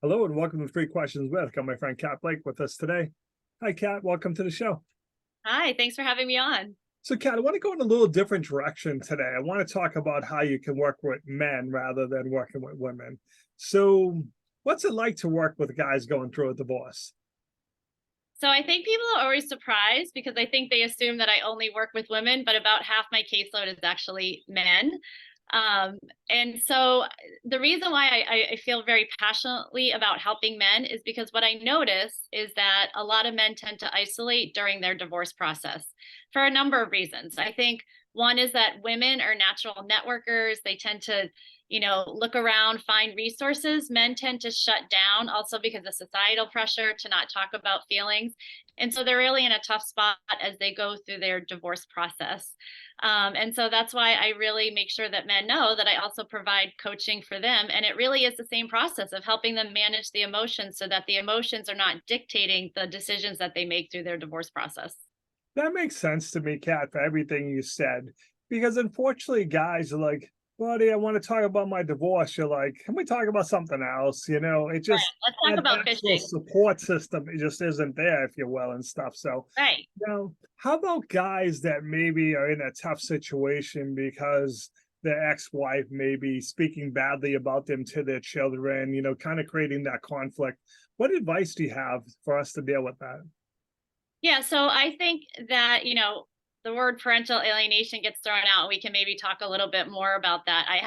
Hello and welcome to Three Questions With. Got my friend Kat Blake with us today. Hi, Kat. Welcome to the show. Hi, thanks for having me on. So, Kat, I want to go in a little different direction today. I want to talk about how you can work with men rather than working with women. So, what's it like to work with guys going through a divorce? So I think people are always surprised because I think they assume that I only work with women, but about half my caseload is actually men. Um, and so the reason why I feel very passionately about helping men is because what I notice is that a lot of men tend to isolate during their divorce process for a number of reasons. I think one is that women are natural networkers. They tend to, look around, find resources. Men tend to shut down also because of societal pressure to not talk about feelings. And so they're really in a tough spot as they go through their divorce process. And so that's why I really make sure that men know that I also provide coaching for them. And it really is the same process of helping them manage the emotions so that the emotions are not dictating the decisions that they make through their divorce process. That makes sense to me, Kat, for everything you said. Because unfortunately, guys are like, buddy, I want to talk about my divorce. You're like, can we talk about something else? It just, Let's talk that about actual fishing. support system, it just isn't there, if you will, and stuff. So, Right. how about guys that maybe are in a tough situation because their ex-wife may be speaking badly about them to their children, kind of creating that conflict? What advice do you have for us to deal with that? Yeah, so I think that, the word parental alienation gets thrown out, and we can maybe talk a little bit more about that. I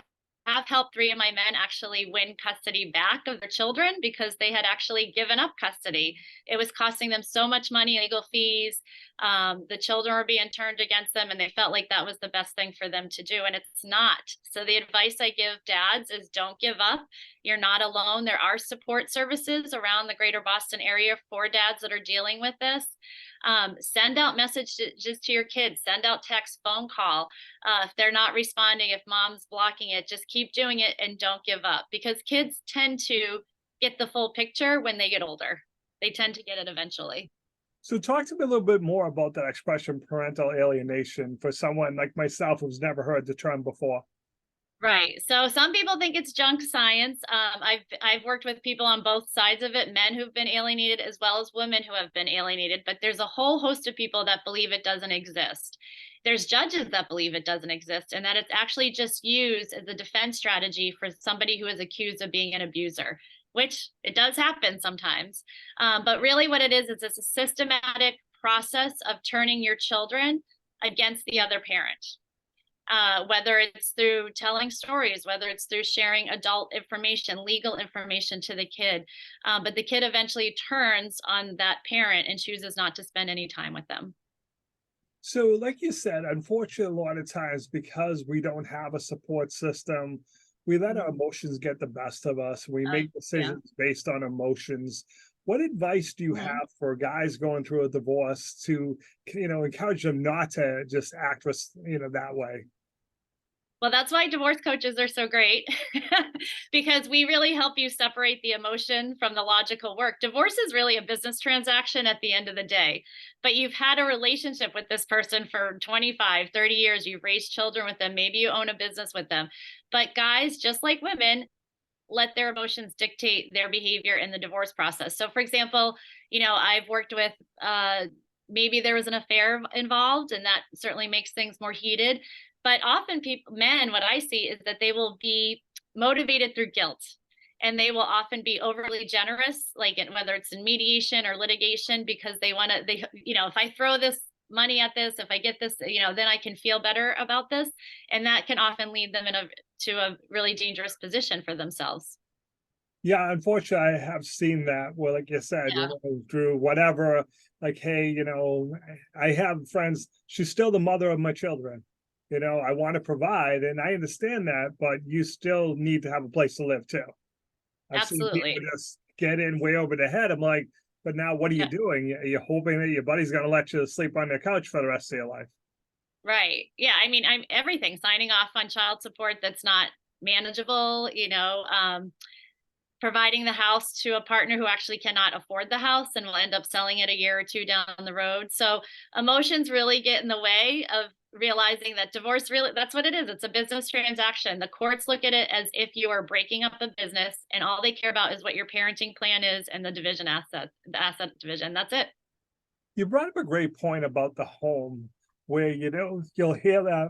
have helped three of my men actually win custody back of their children because they had actually given up custody. It was costing them so much money, legal fees. The children were being turned against them, and they felt like that was the best thing for them to do, and it's not. So the advice I give dads is don't give up. You're not alone. There are support services around the greater Boston area for dads that are dealing with this. Send out messages to your kids, send out text, phone call. If they're not responding, if mom's blocking it, just keep doing it and don't give up because kids tend to get the full picture when they get older. They tend to get it eventually. So talk to me a little bit more about that expression parental alienation for someone like myself who's never heard the term before. Right. So some people think it's junk science. I've worked with people on both sides of it, men who've been alienated as well as women who have been alienated. But there's a whole host of people that believe it doesn't exist. There's judges that believe it doesn't exist, and that it's actually just used as a defense strategy for somebody who is accused of being an abuser, which it does happen sometimes. But really, what it is it's a systematic process of turning your children against the other parent, whether it's through telling stories, whether it's through sharing adult information, legal information to the kid. But the kid eventually turns on that parent and chooses not to spend any time with them. So, like you said, unfortunately, a lot of times because we don't have a support system, we let our Mhm. emotions get the best of us. We make Yeah. decisions based on emotions. What advice do you Mhm. have for guys going through a divorce to, encourage them not to just act, that way? Well, that's why divorce coaches are so great because we really help you separate the emotion from the logical work. Divorce is really a business transaction at the end of the day, but you've had a relationship with this person for 25, 30 years. You've raised children with them. Maybe you own a business with them. But guys, just like women, let their emotions dictate their behavior in the divorce process. So, for example, I've worked with, maybe there was an affair involved, and that certainly makes things more heated. But often, men, what I see is that they will be motivated through guilt, and they will often be overly generous, like whether it's in mediation or litigation, because they want to. If I throw this money at this, if I get this, then I can feel better about this, and that can often lead them to a really dangerous position for themselves. Yeah, unfortunately, I have seen that. Well, like you said, Yeah. through whatever, like, hey, I have friends, she's still the mother of my children. I want to provide, and I understand that, but you still need to have a place to live too. I've seen people Absolutely. just get in way over the head. I'm like, but now what are you Yeah. doing? You're hoping that your buddy's going to let you sleep on their couch for the rest of your life. Right. Yeah. I mean, I'm everything signing off on child support that's not manageable, providing the house to a partner who actually cannot afford the house and will end up selling it a year or two down the road. So emotions really get in the way of realizing that divorce really, that's what it is. It's a business transaction. The courts look at it as if you are breaking up a business and all they care about is what your parenting plan is and the asset division. That's it. You brought up a great point about the home, where, you'll hear that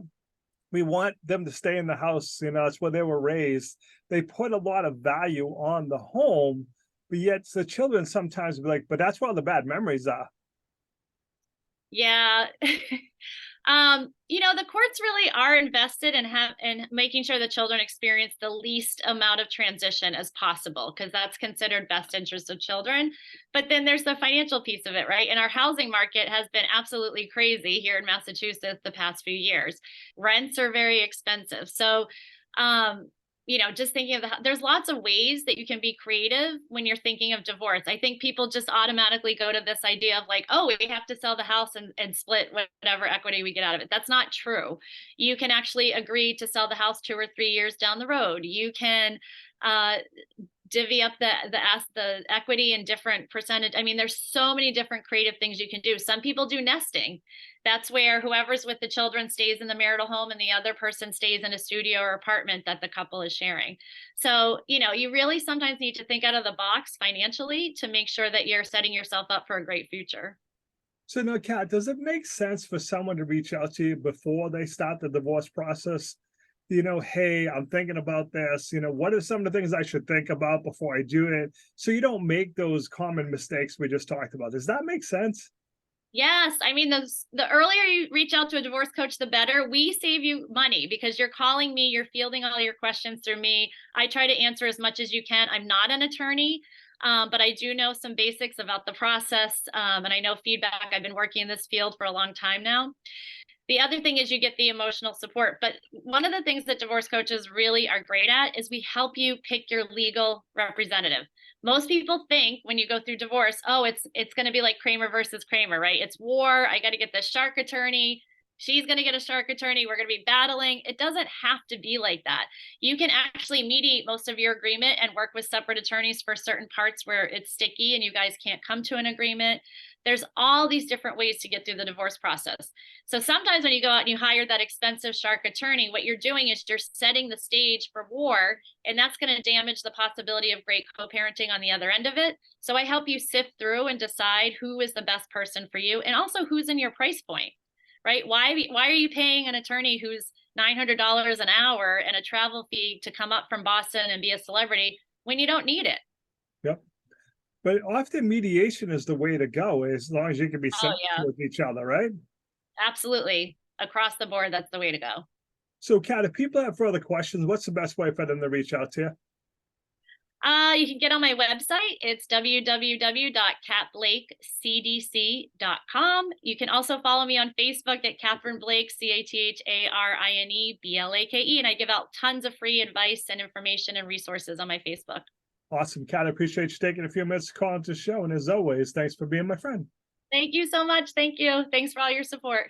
we want them to stay in the house, it's where they were raised. They put a lot of value on the home, but yet the children sometimes be like, but that's where all the bad memories are. Yeah. The courts really are invested in making sure the children experience the least amount of transition as possible, because that's considered best interest of children. But then there's the financial piece of it, right? And our housing market has been absolutely crazy here in Massachusetts the past few years. Rents are very expensive. So, just thinking of there's lots of ways that you can be creative when you're thinking of divorce. I think people just automatically go to this idea of like, oh, we have to sell the house and split whatever equity we get out of it. That's not true. You can actually agree to sell the house 2 or 3 years down the road. You can divvy up the equity in different percentage. I mean, there's so many different creative things you can do. Some people do nesting. That's where whoever's with the children stays in the marital home and the other person stays in a studio or apartment that the couple is sharing. So, you really sometimes need to think out of the box financially to make sure that you're setting yourself up for a great future. So now, Kat, does it make sense for someone to reach out to you before they start the divorce process? Hey, I'm thinking about this. What are some of the things I should think about before I do it? So you don't make those common mistakes we just talked about. Does that make sense? Yes. I mean, the earlier you reach out to a divorce coach, the better. We save you money because you're calling me, you're fielding all your questions through me. I try to answer as much as you can. I'm not an attorney, but I do know some basics about the process. And I know feedback. I've been working in this field for a long time now. The other thing is you get the emotional support. But one of the things that divorce coaches really are great at is we help you pick your legal representative. Most people think when you go through divorce, oh, it's going to be like Kramer versus Kramer, right? It's war. I got to get the shark attorney. She's going to get a shark attorney. We're going to be battling. It doesn't have to be like that. You can actually mediate most of your agreement and work with separate attorneys for certain parts where it's sticky and you guys can't come to an agreement. There's all these different ways to get through the divorce process. So sometimes when you go out and you hire that expensive shark attorney, what you're doing is you're setting the stage for war, and that's going to damage the possibility of great co-parenting on the other end of it. So I help you sift through and decide who is the best person for you, and also who's in your price point, right? Why are you paying an attorney who's $900 an hour and a travel fee to come up from Boston and be a celebrity when you don't need it? Yep. But often mediation is the way to go, as long as you can be Oh, sensitive yeah, with each other, right? absolutely. Across the board, that's the way to go. So, Kat, if people have further questions, what's the best way for them to reach out to you? You can get on my website. It's www.catblakecdc.com. You can also follow me on Facebook at Catherine Blake, CATHARINE BLAKE, and I give out tons of free advice and information and resources on my Facebook. Awesome, Kat. I appreciate you taking a few minutes to call into the show. And as always, thanks for being my friend. Thank you so much. Thank you. Thanks for all your support.